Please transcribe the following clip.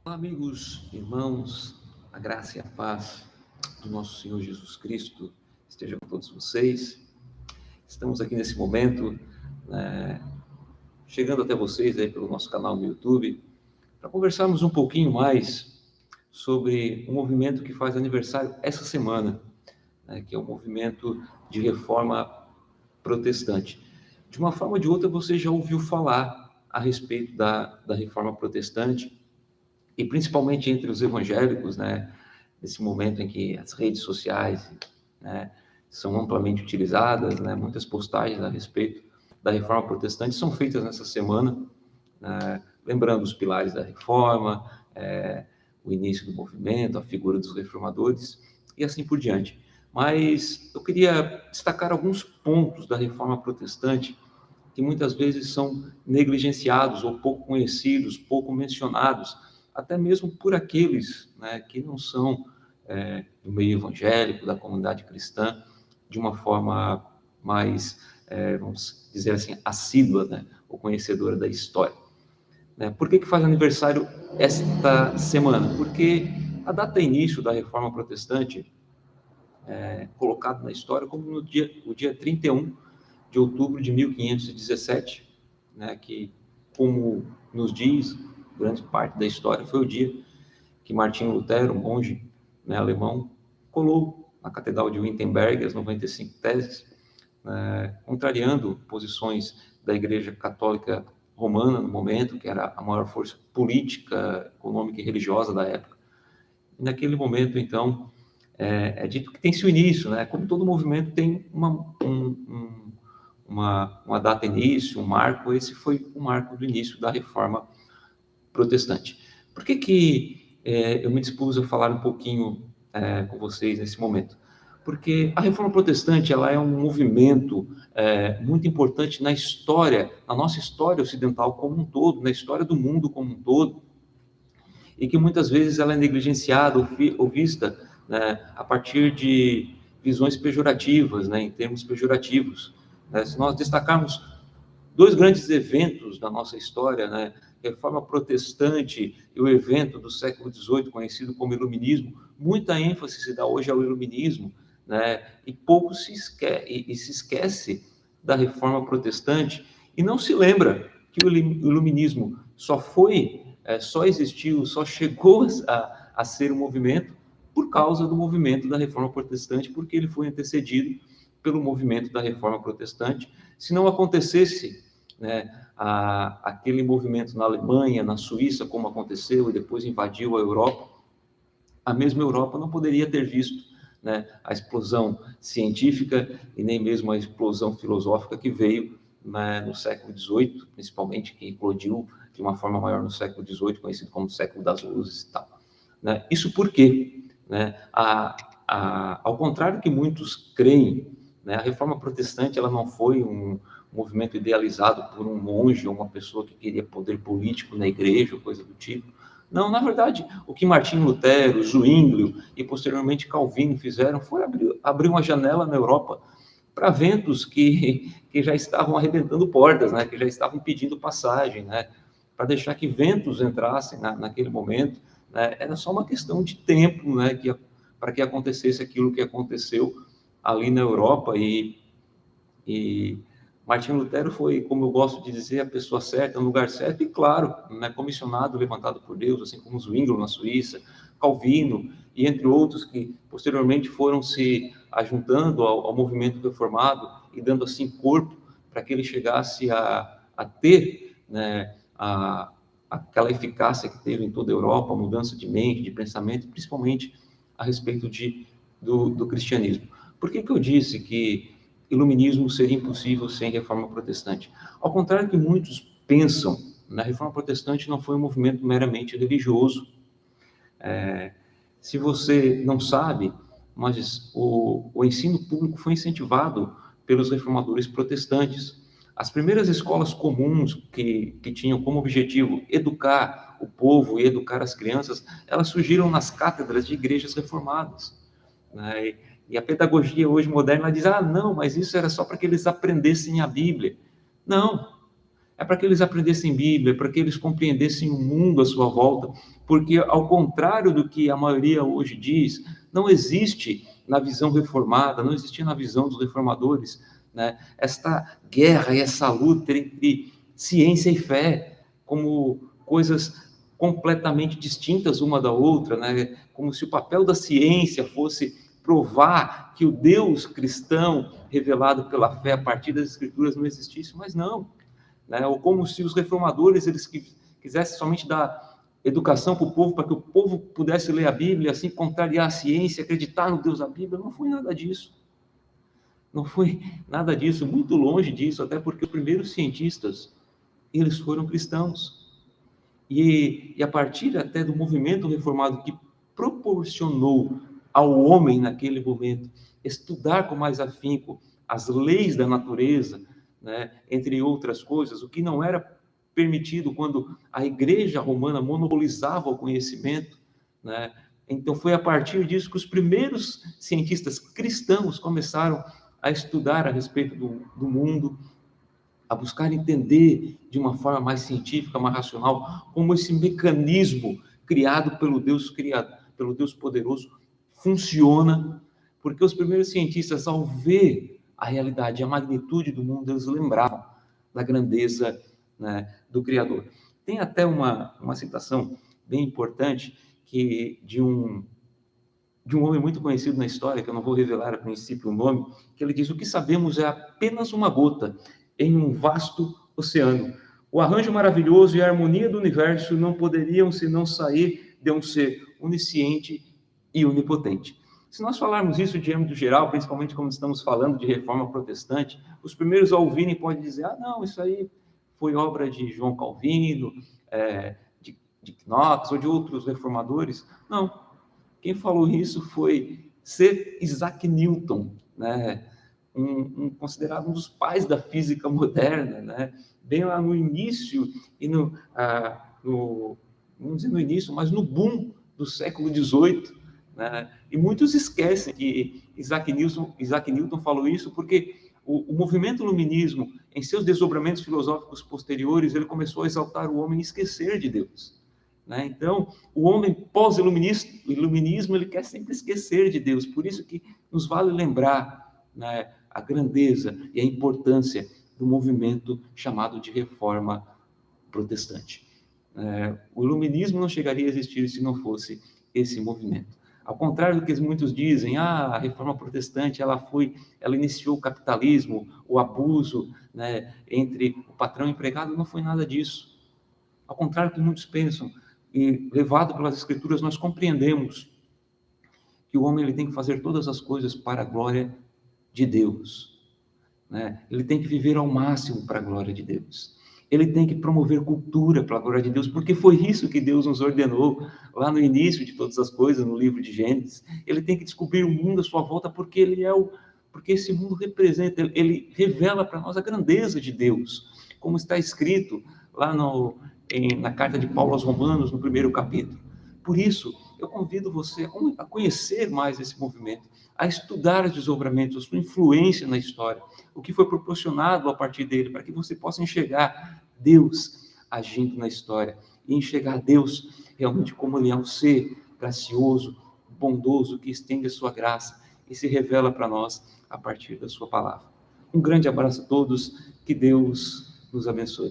Olá, amigos, irmãos, a graça e a paz do nosso Senhor Jesus Cristo esteja com todos vocês. Estamos aqui nesse momento, chegando até vocês aí pelo nosso canal no YouTube, para conversarmos um pouquinho mais sobre um movimento que faz aniversário essa semana, que é o movimento de reforma protestante. De uma forma ou de outra, você já ouviu falar a respeito da reforma protestante, e principalmente entre os evangélicos, nesse momento em que as redes sociais, são amplamente utilizadas, muitas postagens a respeito da reforma protestante são feitas nessa semana, lembrando os pilares da reforma, o início do movimento, a figura dos reformadores e assim por diante. Mas eu queria destacar alguns pontos da reforma protestante que muitas vezes são negligenciados ou pouco conhecidos, pouco mencionados, até mesmo por aqueles que não são do meio evangélico, da comunidade cristã, de uma forma mais, vamos dizer assim, assídua, ou conhecedora da história. Por que faz aniversário esta semana? Porque a data início da Reforma Protestante colocado na história como o dia 31 de outubro de 1517, que, como nos diz grande parte da história, foi o dia que Martinho Lutero, um monge alemão, colou na Catedral de Wittenberg as 95 teses, contrariando posições da Igreja Católica Romana no momento, que era a maior força política, econômica e religiosa da época. E naquele momento, então, é dito que tem-se o início, como todo movimento tem uma data início, um marco. Esse foi o marco do início da Reforma Protestante. Por que eu me dispus a falar um pouquinho com vocês nesse momento? Porque a Reforma Protestante ela é um movimento muito importante na história, na nossa história ocidental como um todo, na história do mundo como um todo, e que muitas vezes ela é negligenciada ou vista a partir de visões pejorativas, em termos pejorativos. Se nós destacarmos dois grandes eventos da nossa história, a Reforma Protestante e o evento do século XVIII, conhecido como Iluminismo, muita ênfase se dá hoje ao Iluminismo, e pouco se esquece da Reforma Protestante, e não se lembra que o Iluminismo só existiu, só chegou a ser um movimento por causa do movimento da Reforma Protestante, porque ele foi antecedido pelo movimento da Reforma Protestante. Se não acontecesse aquele movimento na Alemanha, na Suíça, como aconteceu e depois invadiu a Europa, a mesma Europa não poderia ter visto a explosão científica e nem mesmo a explosão filosófica que veio no século XVIII, principalmente, que eclodiu de uma forma maior no século XVIII, conhecido como século das luzes e tal. Isso porque, ao contrário que muitos creem, a Reforma Protestante ela não foi um movimento idealizado por um monge ou uma pessoa que queria poder político na igreja ou coisa do tipo. Não, na verdade, o que Martinho Lutero, Zwinglio e posteriormente Calvino fizeram foi abrir uma janela na Europa para ventos que já estavam arrebentando portas, que já estavam pedindo passagem, para deixar que ventos entrassem naquele momento. Era só uma questão de tempo, para que acontecesse aquilo que aconteceu ali na Europa. E Martinho Lutero foi, como eu gosto de dizer, a pessoa certa, no lugar certo, e claro, comissionado, levantado por Deus, assim como Zwinglio na Suíça, Calvino, e entre outros que posteriormente foram se ajuntando ao movimento reformado e dando assim corpo para que ele chegasse a ter aquela eficácia que teve em toda a Europa, a mudança de mente, de pensamento, principalmente a respeito do cristianismo. Por que eu disse que iluminismo seria impossível sem reforma protestante? Ao contrário que muitos pensam, a reforma protestante não foi um movimento meramente religioso. Se você não sabe, mas o ensino público foi incentivado pelos reformadores protestantes. As primeiras escolas comuns que tinham como objetivo educar o povo e educar as crianças, elas surgiram nas cátedras de igrejas reformadas. E a pedagogia hoje moderna diz, não, mas isso era só para que eles aprendessem a Bíblia. Não, é para que eles aprendessem Bíblia, para que eles compreendessem o mundo à sua volta, porque, ao contrário do que a maioria hoje diz, não existe na visão reformada, não existia na visão dos reformadores, né, esta guerra e essa luta entre ciência e fé, como coisas completamente distintas uma da outra, né, como se o papel da ciência fosse provar que o Deus cristão revelado pela fé a partir das Escrituras não existisse, mas não, né? Ou como se os reformadores eles quisessem somente dar educação para o povo, para que o povo pudesse ler a Bíblia, assim contrariar a ciência, acreditar no Deus da Bíblia. Não foi nada disso. Não foi nada disso, muito longe disso, até porque os primeiros cientistas, eles foram cristãos. E a partir até do movimento reformado que proporcionou ao homem naquele momento estudar com mais afinco as leis da natureza, né, entre outras coisas, o que não era permitido quando a Igreja Romana monopolizava o conhecimento, né? Então foi a partir disso que os primeiros cientistas cristãos começaram a estudar a respeito do mundo, a buscar entender de uma forma mais científica, mais racional, como esse mecanismo criado pelo pelo Deus poderoso, funciona, porque os primeiros cientistas, ao ver a realidade, a magnitude do mundo, eles lembravam da grandeza, né, do Criador. Tem até uma citação bem importante de um homem muito conhecido na história, que eu não vou revelar a princípio o nome, que ele diz: o que sabemos é apenas uma gota em um vasto oceano. O arranjo maravilhoso e a harmonia do universo não poderiam senão sair de um ser onisciente e onipotente. Se nós falarmos isso de âmbito geral, principalmente quando estamos falando de reforma protestante, os primeiros a ouvirem podem dizer: ah, não, isso aí foi obra de João Calvino, de Knox ou de outros reformadores. Não, quem falou isso foi Sir Isaac Newton, né? Considerado um dos pais da física moderna, né? Bem lá no início, e não dizer no início, mas no boom do século XVIII, né? E muitos esquecem que Isaac Newton falou isso porque o movimento iluminismo, em seus desdobramentos filosóficos posteriores, ele começou a exaltar o homem e esquecer de Deus, né? Então, o homem pós-iluminismo, ele quer sempre esquecer de Deus. Por isso que nos vale lembrar, né, a grandeza e a importância do movimento chamado de Reforma Protestante. O iluminismo não chegaria a existir se não fosse esse movimento. Ao contrário do que muitos dizem, a Reforma Protestante ela iniciou o capitalismo, o abuso, né, entre o patrão e o empregado, não foi nada disso. Ao contrário do que muitos pensam, e levado pelas Escrituras, nós compreendemos que o homem ele tem que fazer todas as coisas para a glória de Deus, né? Ele tem que viver ao máximo para a glória de Deus. Ele tem que promover cultura para a glória de Deus, porque foi isso que Deus nos ordenou lá no início de todas as coisas, no livro de Gênesis. Ele tem que descobrir o mundo à sua volta, porque porque esse mundo representa, ele revela para nós a grandeza de Deus, como está escrito lá na carta de Paulo aos Romanos, no 1º capítulo. Por isso, eu convido você a conhecer mais esse movimento, a estudar os desdobramentos, a sua influência na história, o que foi proporcionado a partir dele, para que você possa enxergar Deus agindo na história e enxergar Deus realmente como ele é um ser gracioso, bondoso, que estende a sua graça e se revela para nós a partir da sua palavra. Um grande abraço a todos, que Deus nos abençoe.